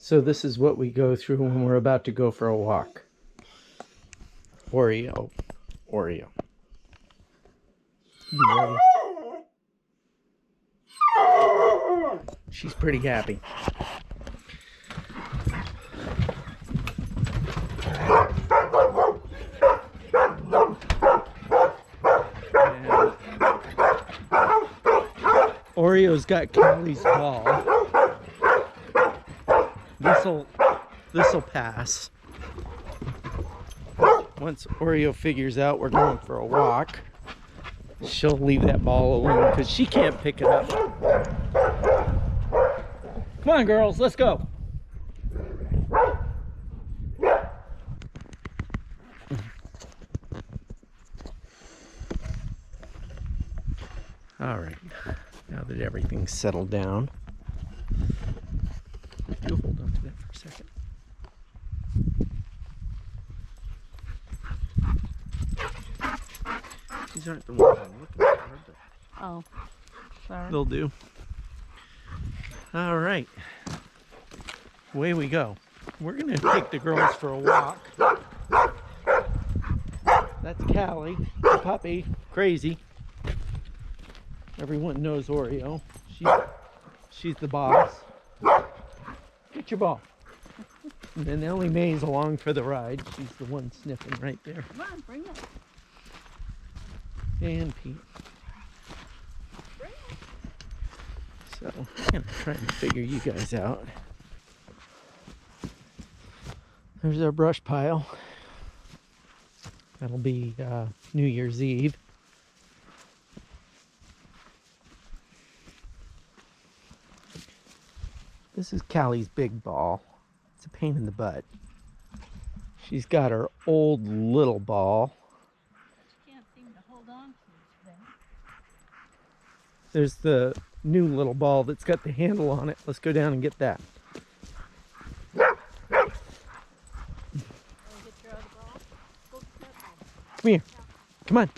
So this is what we go through when we're about to go for a walk. Oreo. You ready? She's pretty happy. And Oreo's got Callie's ball. This'll pass. Once Oreo figures out we're going for a walk, she'll leave that ball alone because she can't pick it up. Come on, girls, let's go. All right, now that everything's settled down, you hold on to that for a second. These aren't the ones I'm looking for, but oh, sorry. They'll do. All right, away we go. We're gonna take the girls for a walk. That's Callie, the puppy, crazy. Everyone knows Oreo. She's the boss. Get your ball. And then Ellie Mae's along for the ride. She's the one sniffing right there. Come on, bring it. And Pete. Bring it. So I'm gonna try and figure you guys out. There's our brush pile. That'll be New Year's Eve. This is Callie's big ball. It's a pain in the butt. She's got her old little ball. She can't seem to hold on to it. There's the new little ball that's got the handle on it. Let's go down and get that. Come here. Come on.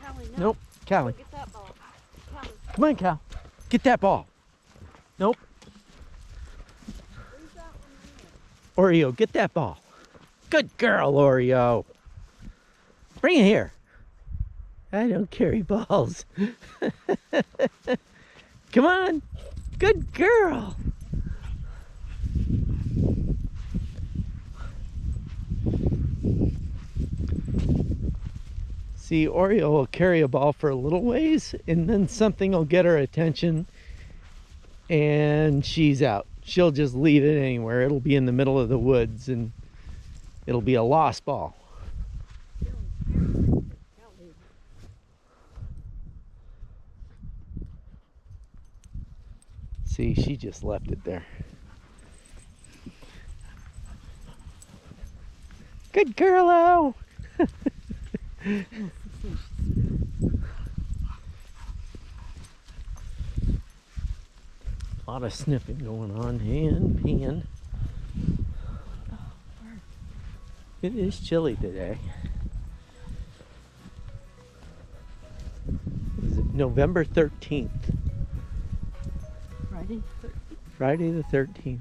Callie, no. Nope. Callie. Get that ball. Callie. Come on, Cal. Get that ball. Nope. Leave that one in. Oreo, get that ball. Good girl, Oreo. Bring it here. I don't carry balls. Come on. Good girl. See, Oreo will carry a ball for a little ways, and then something will get her attention, and she's out. She'll just leave it anywhere. It'll be in the middle of the woods, and it'll be a lost ball. See, she just left it there. Good girl-o! A lot of sniffing going on and peeing. It is chilly today. Is it November 13th? Friday the 13th.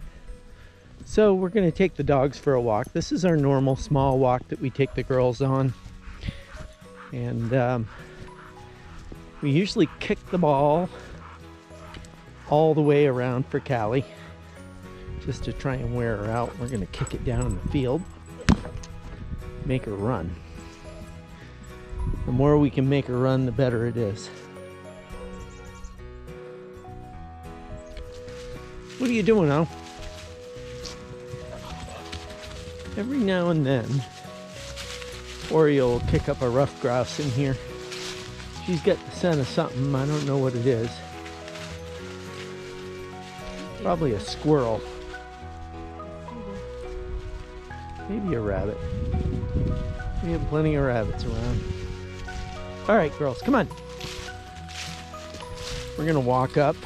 So we're going to take the dogs for a walk. This is our normal small walk that we take the girls on. And we usually kick the ball all the way around for Callie, just to try and wear her out. We're going to kick it down in the field, make her run. The more we can make her run, the better it is. What are you doing, Al? Every now and then, Oreo will kick up a rough grouse in here. She's got the scent of something. I don't know what it is. Probably a squirrel. Maybe a rabbit. We have plenty of rabbits around. All right, girls, come on. We're gonna walk up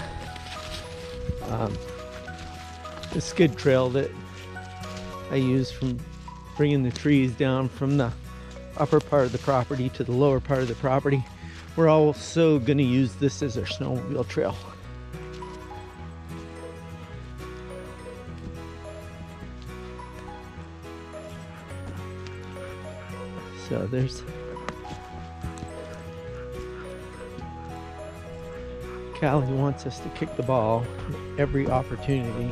the skid trail that I use from bringing the trees down from the upper part of the property to the lower part of the property. We're also going to use this as our snowmobile trail. So there's Callie wants us to kick the ball at every opportunity.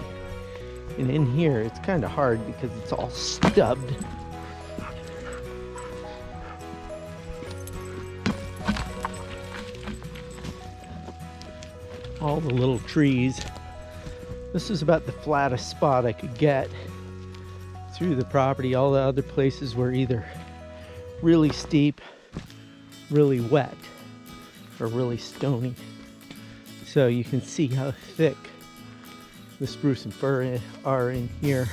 And in here, it's kind of hard because it's all stubbed. All the little trees. This is about the flattest spot I could get through the property. All the other places were either really steep, really wet, or really stony. So you can see how thick the spruce and fir are in here.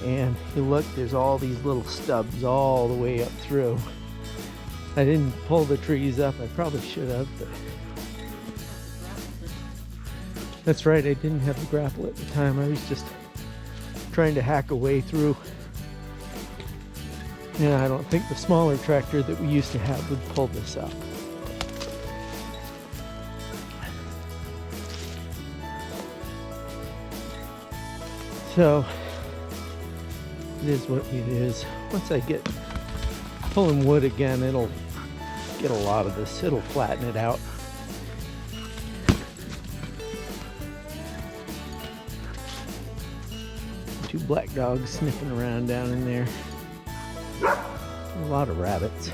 And you look, there's all these little stubs all the way up through. I didn't pull the trees up. I probably should have, but that's right, I didn't have the grapple at the time. I was just trying to hack a way through. Yeah, I don't think the smaller tractor that we used to have would pull this up. So, it is what it is. Once I get pulling wood again, it'll get a lot of this. It'll flatten it out. Two black dogs sniffing around down in there. A lot of rabbits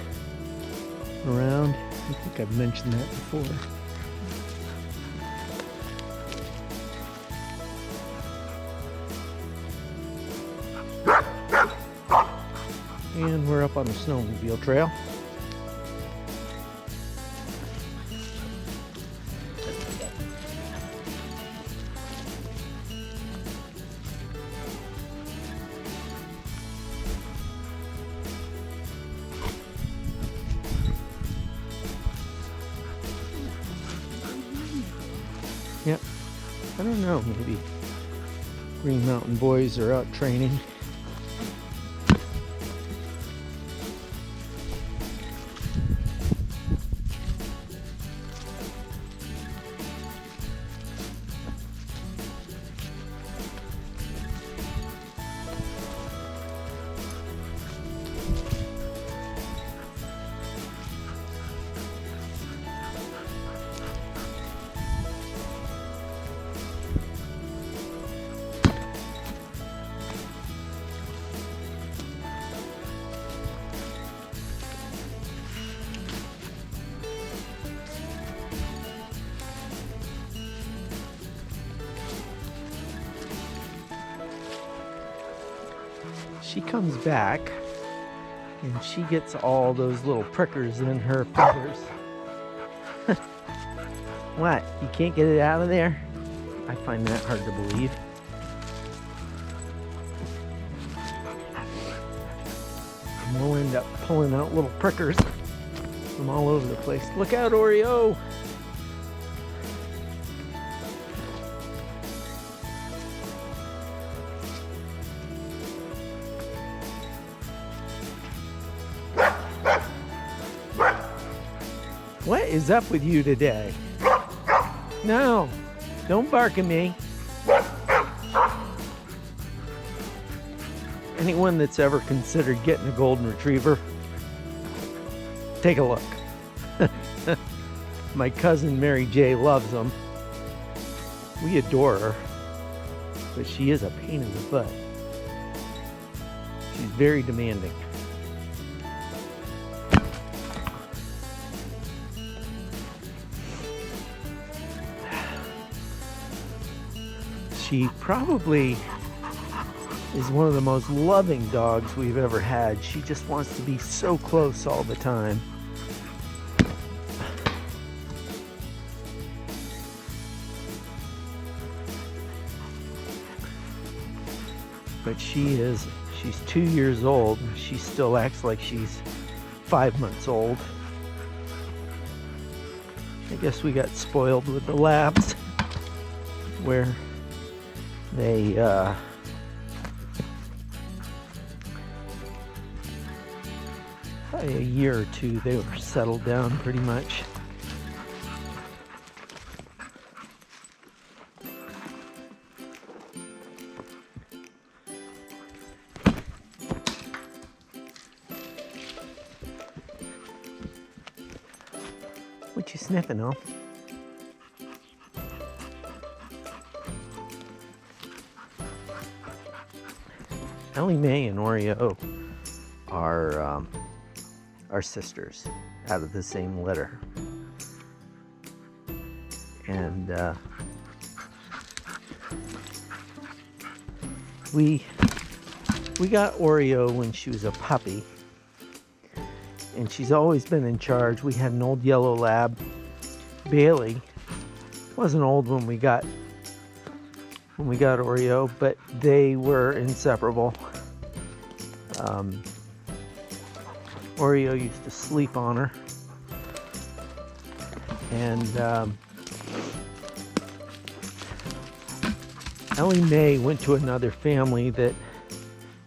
around. I think I've mentioned that before. And we're up on the snowmobile trail. Yep. I don't know, maybe Green Mountain boys are out training. She comes back and she gets all those little prickers in her fingers. What? You can't get it out of there? I find that hard to believe. And we'll end up pulling out little prickers from all over the place. Look out, Oreo! What is up with you today? No, don't bark at me. Anyone that's ever considered getting a golden retriever, take a look. My cousin Mary J loves them. We adore her, but she is a pain in the butt. She's very demanding. She probably is one of the most loving dogs we've ever had. She just wants to be so close all the time. But she's 2 years old. She still acts like she's 5 months old. I guess we got spoiled with the labs, where they probably a year or two they were settled down pretty much. What you sniffing, oh? Ellie Mae and Oreo are sisters out of the same litter. And we got Oreo when she was a puppy, and she's always been in charge. We had an old yellow lab, Bailey. Wasn't old when we got Oreo, but they were inseparable. Oreo used to sleep on her, and Ellie Mae went to another family that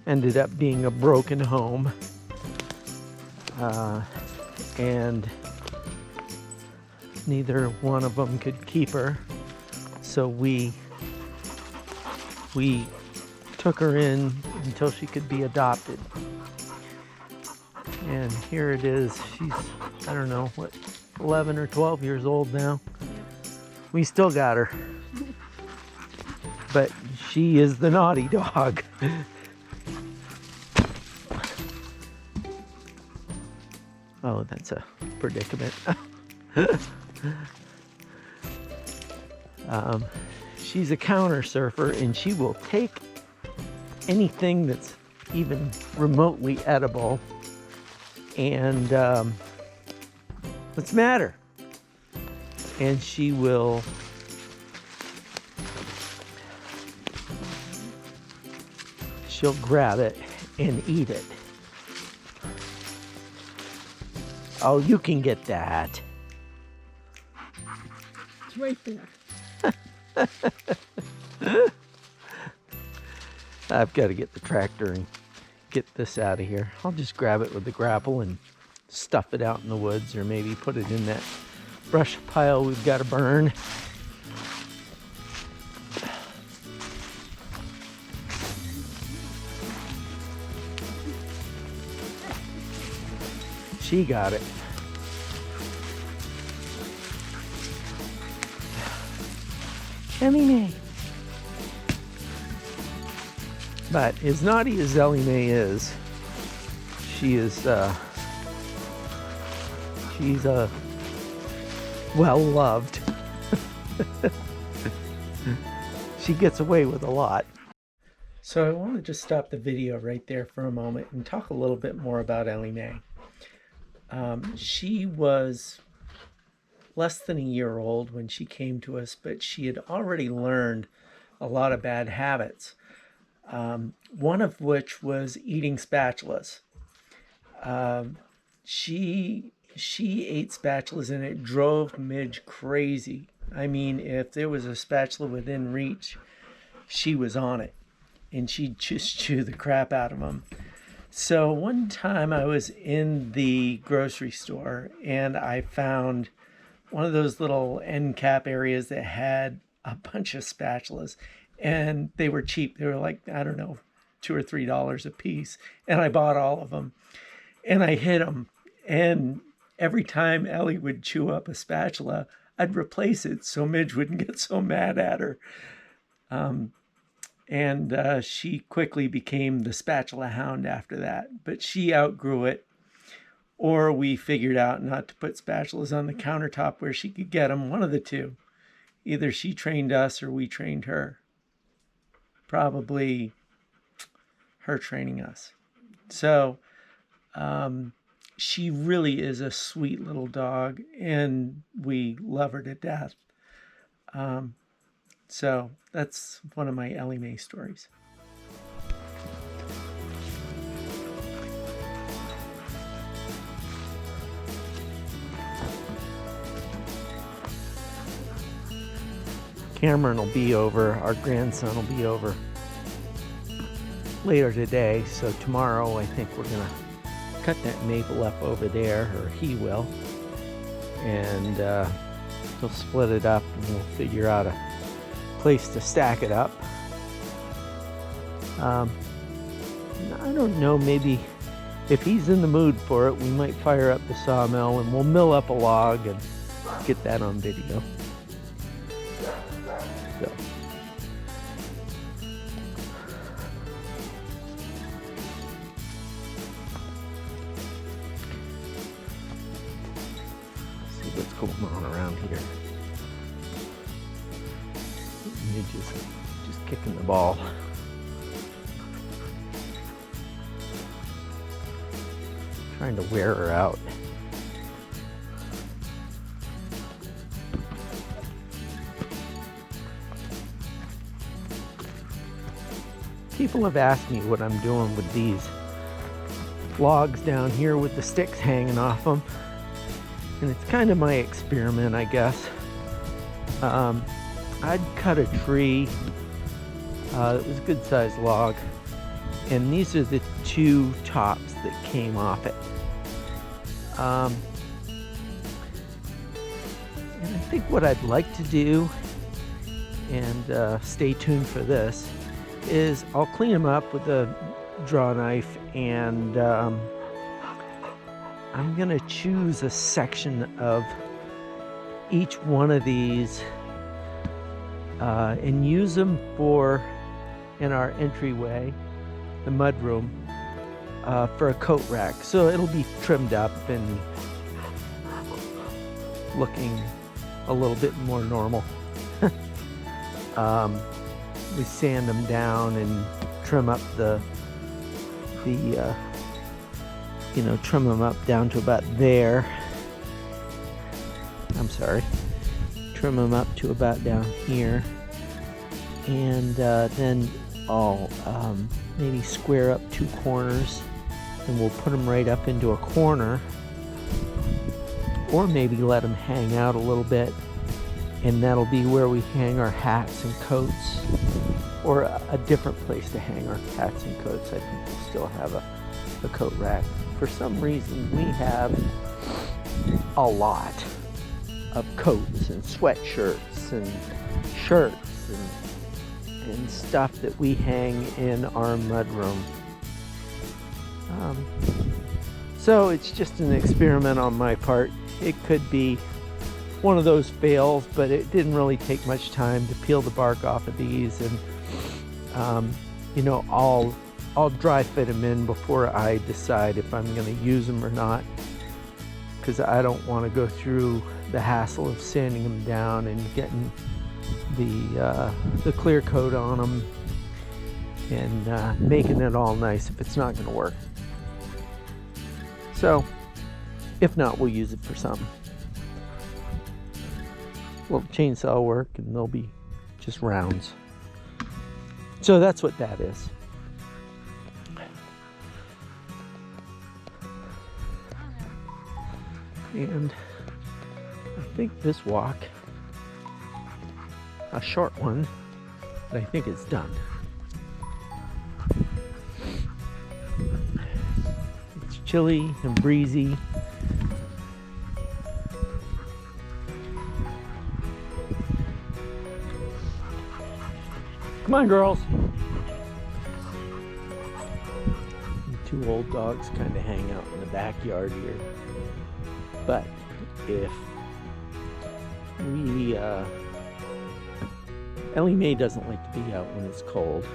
ended up being a broken home, and neither one of them could keep her, so we took her in until she could be adopted. And here it is. She's, I don't know, what, 11 or 12 years old now. We still got her. But she is the naughty dog. Oh, that's a predicament. She's a counter surfer, and she will take anything that's even remotely edible and what's the matter? And she'll grab it and eat it. Oh, you can get that. It's right there. I've got to get the tractor and get this out of here. I'll just grab it with the grapple and stuff it out in the woods, or maybe put it in that brush pile we've got to burn. She got it. Ellie Mae. But as naughty as Ellie Mae is, she's well loved. She gets away with a lot. So I want to just stop the video right there for a moment and talk a little bit more about Ellie Mae. She was less than a year old when she came to us, but she had already learned a lot of bad habits. One of which was eating spatulas. She ate spatulas, and it drove Midge crazy. I mean, if there was a spatula within reach, she was on it, and she'd just chew the crap out of them. So one time I was in the grocery store, and I found one of those little end cap areas that had a bunch of spatulas, and they were cheap. They were like, I don't know, $2 or $3 a piece. And I bought all of them, and I hid them. And every time Ellie would chew up a spatula, I'd replace it so Midge wouldn't get so mad at her. And she quickly became the spatula hound after that. But she outgrew it, or we figured out not to put spatulas on the countertop where she could get them. One of the two. Either she trained us or we trained her. Probably her training us. So she really is a sweet little dog, and we love her to death. So that's one of my Ellie Mae stories. Cameron will be over, our grandson will be over later today, so tomorrow I think we're gonna cut that maple up over there, or he will, and he'll split it up, and we'll figure out a place to stack it up. I don't know, maybe if he's in the mood for it, we might fire up the sawmill and we'll mill up a log and get that on video. So. See what's going on around here. Midge is just kicking the ball. Trying to wear her out. People have asked me what I'm doing with these logs down here with the sticks hanging off them. And it's kind of my experiment, I guess. I'd cut a tree. It was a good sized log. And these are the two tops that came off it. And I think what I'd like to do, and stay tuned for this, is I'll clean them up with a draw knife, and I'm gonna choose a section of each one of these and use them in our entryway, the mud room, for a coat rack. So it'll be trimmed up and looking a little bit more normal. We sand them down and trim up trim them up down to about there. I'm sorry. Trim them up to about down here. And then I'll maybe square up two corners, and we'll put them right up into a corner, or maybe let them hang out a little bit, and that'll be where we hang our hats and coats, or a different place to hang our hats and coats. I think we'll still have a coat rack. For some reason, we have a lot of coats and sweatshirts and shirts and stuff that we hang in our mudroom. So it's just an experiment on my part. It could be one of those fails, but it didn't really take much time to peel the bark off of these, and I'll dry fit them in before I decide if I'm going to use them or not, because I don't want to go through the hassle of sanding them down and getting the clear coat on them and making it all nice if it's not going to work. So if not, we'll use it for something. Little chainsaw work, and they'll be just rounds. So that's what that is. And I think this walk, a short one, but I think it's done. It's chilly and breezy. Come on, girls. The two old dogs kind of hang out in the backyard here. But if we, Ellie Mae doesn't like to be out when it's cold.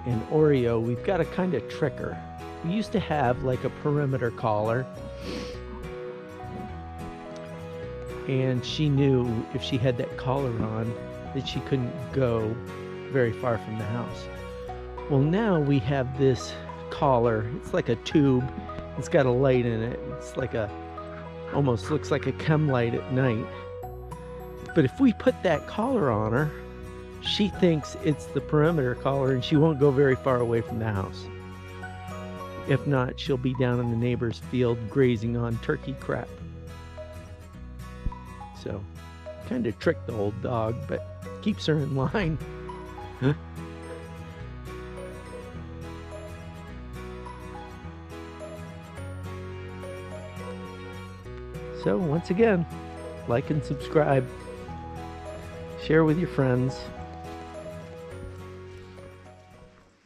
And Oreo, we've got to kind of trick her. We used to have like a perimeter collar. And she knew if she had that collar on that she couldn't go very far from the house. Well, now we have this collar. It's like a tube. It's got a light in it. It's like almost looks like a chem light at night. But if we put that collar on her, she thinks it's the perimeter collar, and she won't go very far away from the house. If not, she'll be down in the neighbor's field grazing on turkey crap. So, kind of tricked the old dog, but keeps her in line. Huh? So once again, like and subscribe, share with your friends.